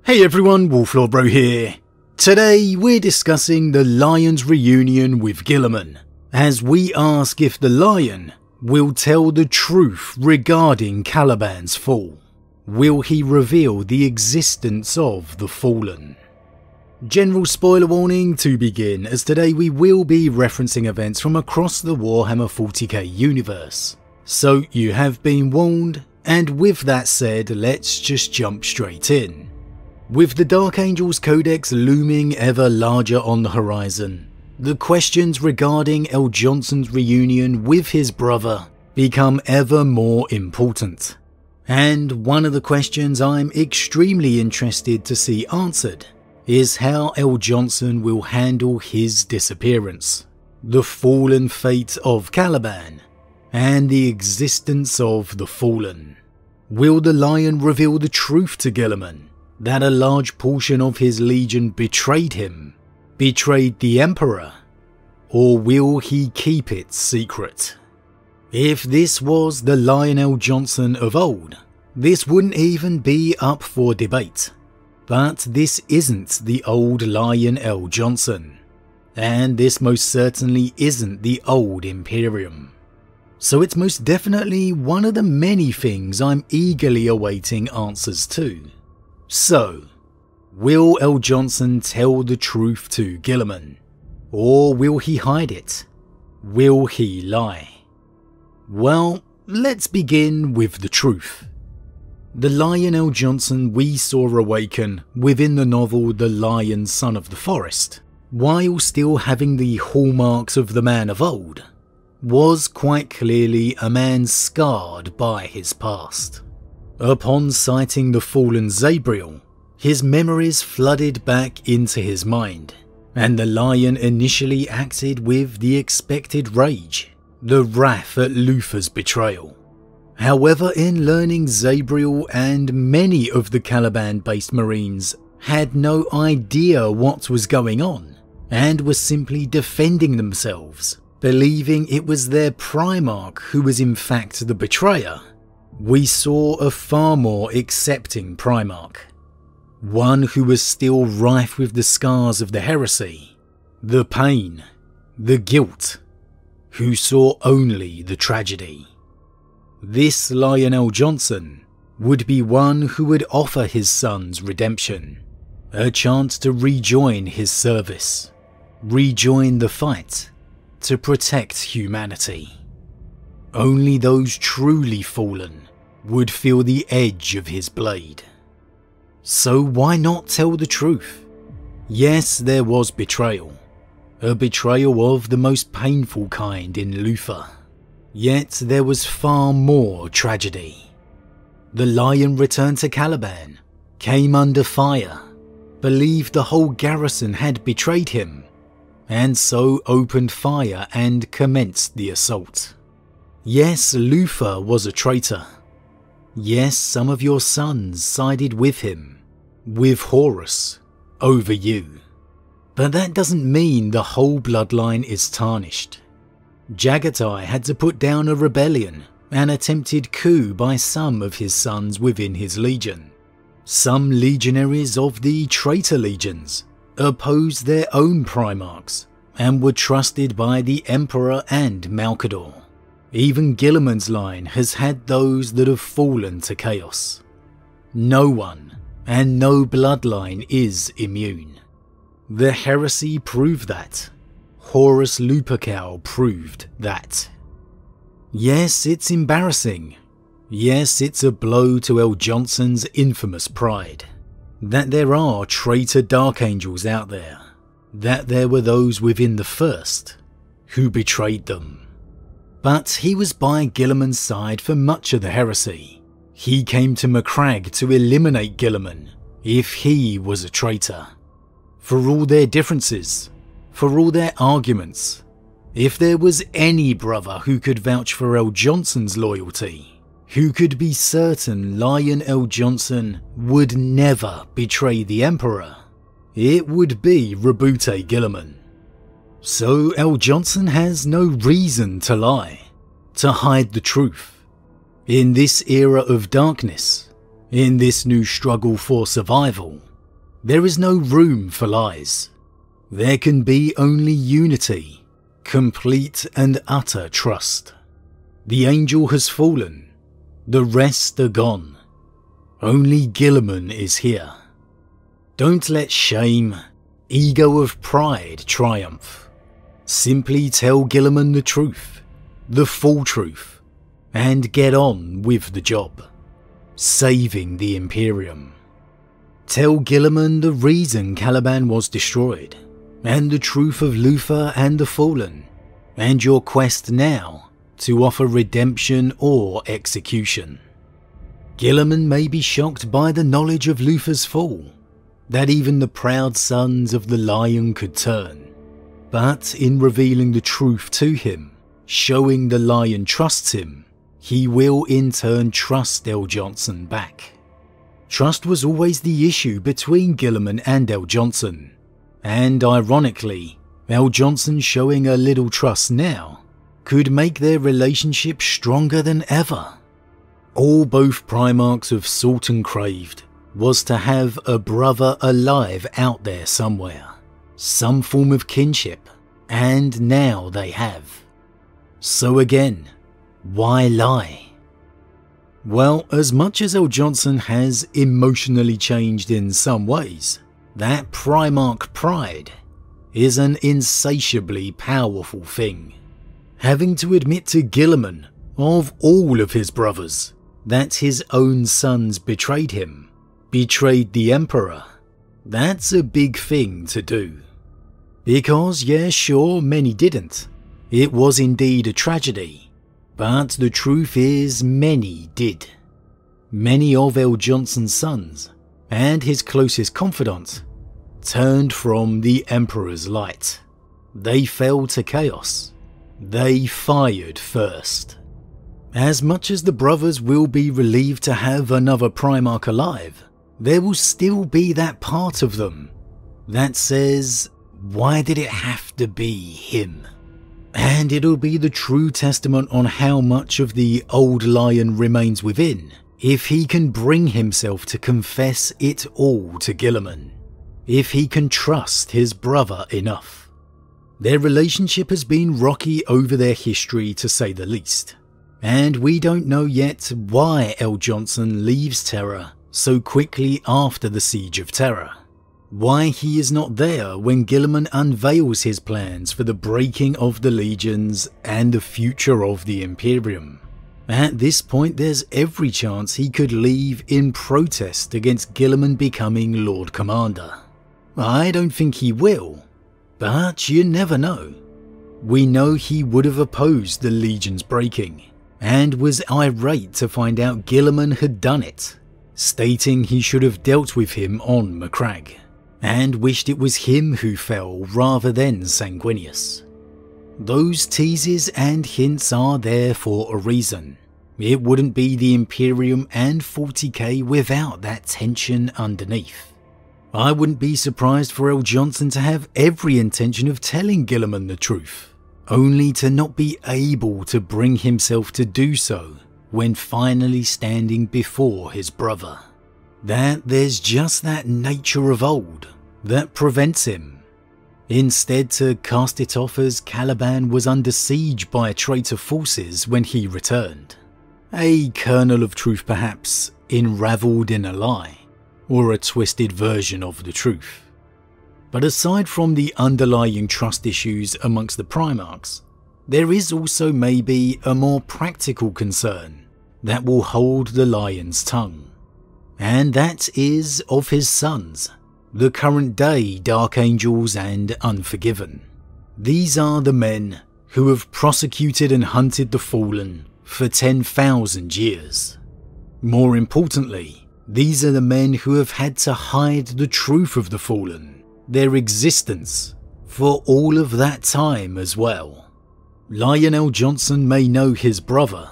Hey everyone, Wolflord Bro here. Today we're discussing the Lion's reunion with Guilliman, as we ask if the Lion will tell the truth regarding Caliban's fall. Will he reveal the existence of the Fallen? General spoiler warning to begin, as today we will be referencing events from across the Warhammer 40k universe. So you have been warned, and with that said, let's just jump straight in. With the Dark Angels Codex looming ever larger on the horizon, the questions regarding El'Jonson's reunion with his brother become ever more important. And one of the questions I'm extremely interested to see answered is how El'Jonson will handle his disappearance, the fallen fate of Caliban, and the existence of the Fallen. Will the Lion reveal the truth to Guilliman, that a large portion of his legion betrayed him, betrayed the Emperor, or will he keep it secret? If this was the Lion El'Jonson of old, this wouldn't even be up for debate. But this isn't the old Lion El'Jonson, and this most certainly isn't the old Imperium. So it's most definitely one of the many things I'm eagerly awaiting answers to. So, will El'Jonson tell the truth to Guilliman? Or will he hide it? Will he lie? Well, let's begin with the truth. The Lion El'Jonson we saw awaken within the novel The Lion Son of the Forest, while still having the hallmarks of the man of old, was quite clearly a man scarred by his past. Upon sighting the fallen Zabriel, his memories flooded back into his mind, and the Lion initially acted with the expected rage, the wrath at Luther's betrayal. However, in learning Zabriel and many of the Caliban-based Marines had no idea what was going on, and were simply defending themselves, believing it was their Primarch who was in fact the betrayer, we saw a far more accepting Primarch. One who was still rife with the scars of the heresy, the pain, the guilt, who saw only the tragedy. This Lion El'Jonson would be one who would offer his sons redemption, a chance to rejoin his service, rejoin the fight, to protect humanity. Only those truly fallen would feel the edge of his blade. So why not tell the truth? Yes, there was betrayal. A betrayal of the most painful kind in Luther. Yet there was far more tragedy. The Lion returned to Caliban, came under fire, believed the whole garrison had betrayed him, and so opened fire and commenced the assault. Yes, Luther was a traitor. Yes, some of your sons sided with him, with Horus, over you. But that doesn't mean the whole bloodline is tarnished. Jaghatai had to put down a rebellion, an attempted coup by some of his sons within his legion. Some legionaries of the traitor legions opposed their own Primarchs, and were trusted by the Emperor and Malcador. Even Guilliman's line has had those that have fallen to chaos. No one, and no bloodline is immune. The heresy proved that. Horus Lupercal proved that. Yes, it's embarrassing. Yes, it's a blow to El'Jonson's infamous pride. That there are traitor Dark Angels out there. That there were those within the First who betrayed them. But he was by Guilliman's side for much of the heresy. He came to Macragge to eliminate Guilliman if he was a traitor. For all their differences, for all their arguments, if there was any brother who could vouch for El'Jonson's loyalty, who could be certain Lion El'Jonson would never betray the Emperor, it would be Roboute Guilliman. So El'Jonson has no reason to lie, to hide the truth. In this era of darkness, in this new struggle for survival, There is no room for lies. There can be only unity, complete and utter trust. The angel has fallen. The rest are gone. Only Guilliman is here. Don't let shame, ego of pride triumph. Simply tell Guilliman the truth, the full truth, and get on with the job. Saving the Imperium. Tell Guilliman the reason Caliban was destroyed, and the truth of Luthor and the Fallen, and your quest now to offer redemption or execution. Guilliman may be shocked by the knowledge of Luthor's fall, that even the proud sons of the Lion could turn, but in revealing the truth to him, showing the Lion trusts him, he will in turn trust El'Jonson back. Trust was always the issue between Guilliman and El'Jonson, and ironically, El'Jonson showing a little trust now could make their relationship stronger than ever. All both Primarchs have sought and craved was to have a brother alive out there somewhere, some form of kinship, and now they have. So again, why lie? Well, as much as El'Jonson has emotionally changed in some ways, that Primarch pride is an insatiably powerful thing. Having to admit to Guilliman, of all of his brothers, that his own sons betrayed him, betrayed the Emperor, that's a big thing to do. Because, yeah, sure, many didn't. It was indeed a tragedy. But the truth is, many did. Many of El'Jonson's sons, and his closest confidant, turned from the Emperor's light. They fell to chaos. They fired first. As much as the brothers will be relieved to have another Primarch alive, there will still be that part of them that says, why did it have to be him? And it'll be the true testament on how much of the old Lion remains within if he can bring himself to confess it all to Guilliman, if he can trust his brother enough. Their relationship has been rocky over their history to say the least, and we don't know yet why El'Jonson leaves Terra so quickly after the Siege of Terra. Why he is not there when Guilliman unveils his plans for the breaking of the Legions and the future of the Imperium. At this point, there's every chance he could leave in protest against Guilliman becoming Lord Commander. I don't think he will, but you never know. We know he would have opposed the Legions breaking, and was irate to find out Guilliman had done it, stating he should have dealt with him on Macragge, and wished it was him who fell rather than Sanguinius. Those teases and hints are there for a reason. It wouldn't be the Imperium and 40k without that tension underneath. I wouldn't be surprised for El'Jonson to have every intention of telling Guilliman the truth, only to not be able to bring himself to do so when finally standing before his brother. That there's just that nature of old that prevents him. Instead, to cast it off as Caliban was under siege by traitor forces when he returned. A kernel of truth perhaps, enravelled in a lie, or a twisted version of the truth. But aside from the underlying trust issues amongst the Primarchs, there is also maybe a more practical concern that will hold the Lion's tongue. And that is of his sons, the current day Dark Angels and Unforgiven. These are the men who have prosecuted and hunted the Fallen for 10,000 years. More importantly, these are the men who have had to hide the truth of the Fallen, their existence, for all of that time as well. Lion El'Jonson may know his brother,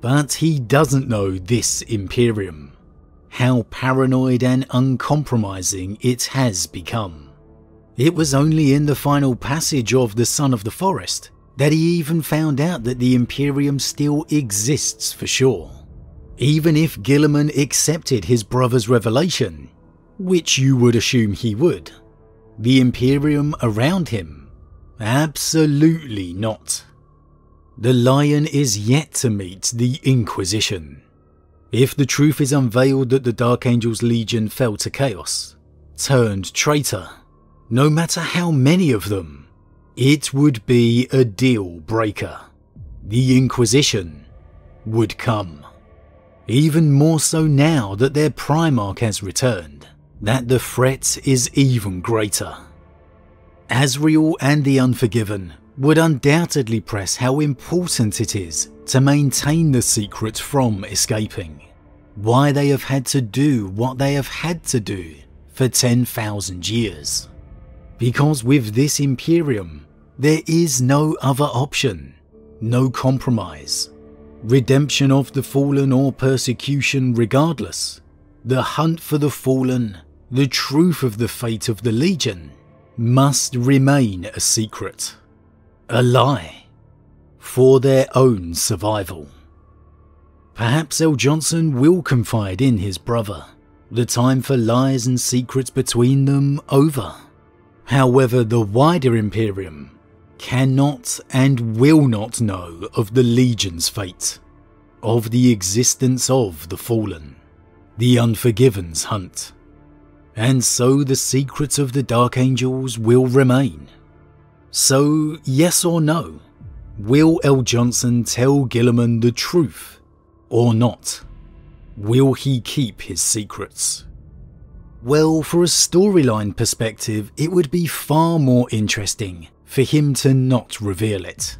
but he doesn't know this Imperium. How paranoid and uncompromising it has become. It was only in the final passage of The Son of the Forest that he even found out that the Imperium still exists for sure. Even if Guilliman accepted his brother's revelation, which you would assume he would. The Imperium around him? Absolutely not. The Lion is yet to meet the Inquisition. If the truth is unveiled that the Dark Angel's Legion fell to chaos, turned traitor, no matter how many of them, it would be a deal breaker. The Inquisition would come. Even more so now that their Primarch has returned, that the threat is even greater. Azrael and the Unforgiven would undoubtedly press how important it is to maintain the secret from escaping, why they have had to do what they have had to do for 10,000 years. Because with this Imperium, there is no other option, no compromise. Redemption of the fallen or persecution regardless. The hunt for the fallen, the truth of the fate of the Legion, must remain a secret. A lie. For their own survival. Perhaps El'Jonson will confide in his brother. The time for lies and secrets between them over. However, the wider Imperium cannot and will not know of the Legion's fate, of the existence of the Fallen, the Unforgiven's hunt. And so the secrets of the Dark Angels will remain. So, yes or no, will El'Jonson tell Guilliman the truth or not? Will he keep his secrets? Well, for a storyline perspective, it would be far more interesting for him to not reveal it.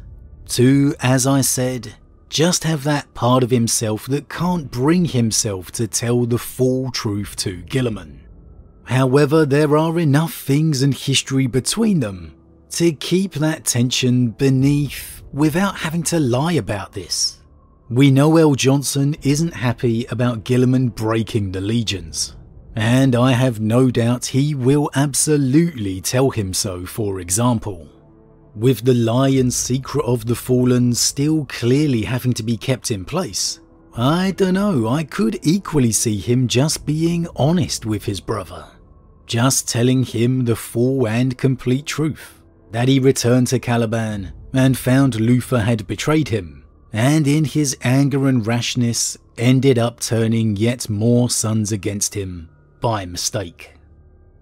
To, as I said, just have that part of himself that can't bring himself to tell the full truth to Guilliman. However, there are enough things and history between them to keep that tension beneath without having to lie about this. We know El'Jonson isn't happy about Guilliman breaking the Legions, and I have no doubt he will absolutely tell him so, for example. With the lie and secret of the Fallen still clearly having to be kept in place, I dunno, I could equally see him just being honest with his brother. Just telling him the full and complete truth, that he returned to Caliban and found Luther had betrayed him, and in his anger and rashness ended up turning yet more sons against him by mistake.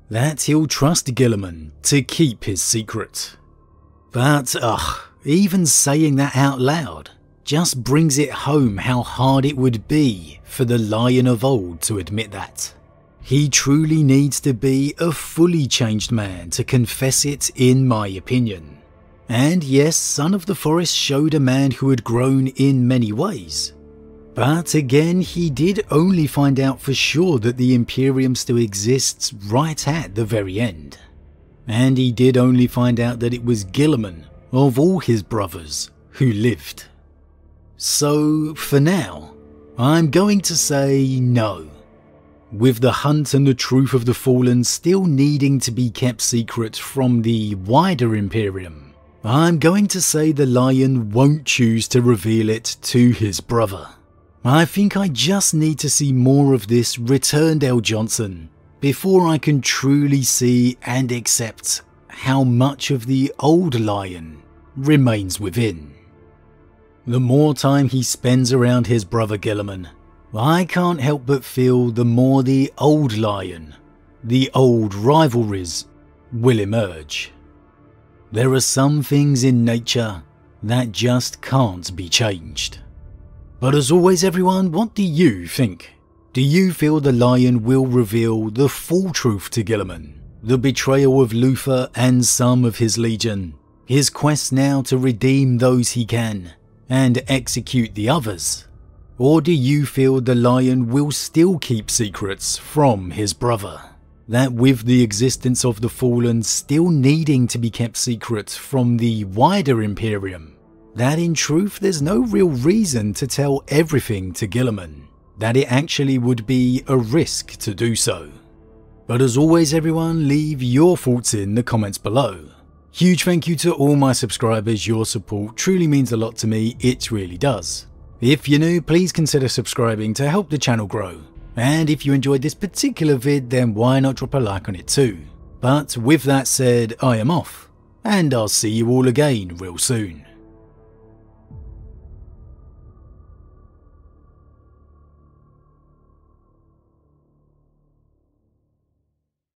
That he'll trust Guilliman to keep his secret. But even saying that out loud just brings it home how hard it would be for the Lion of old to admit that. He truly needs to be a fully changed man to confess it, in my opinion. And yes, Son of the Forest showed a man who had grown in many ways. But again, he did only find out for sure that the Imperium still exists right at the very end. And he did only find out that it was Guilliman, of all his brothers, who lived. So, for now, I'm going to say no. With the hunt and the truth of the Fallen still needing to be kept secret from the wider Imperium, I'm going to say the Lion won't choose to reveal it to his brother. I think I just need to see more of this returned El'Jonson before I can truly see and accept how much of the old Lion remains within. The more time he spends around his brother Guilliman, I can't help but feel the more the old Lion, the old rivalries, will emerge. There are some things in nature that just can't be changed. But as always everyone, what do you think? Do you feel the Lion will reveal the full truth to Guilliman? The betrayal of Luther and some of his Legion? His quest now to redeem those he can, and execute the others? Or do you feel the Lion will still keep secrets from his brother? That with the existence of the Fallen still needing to be kept secret from the wider Imperium, that in truth there's no real reason to tell everything to Guilliman, that it actually would be a risk to do so. But as always everyone, leave your thoughts in the comments below. Huge thank you to all my subscribers, your support truly means a lot to me, it really does. If you're new, please consider subscribing to help the channel grow. And if you enjoyed this particular vid, then why not drop a like on it too. But with that said, I am off, and I'll see you all again real soon.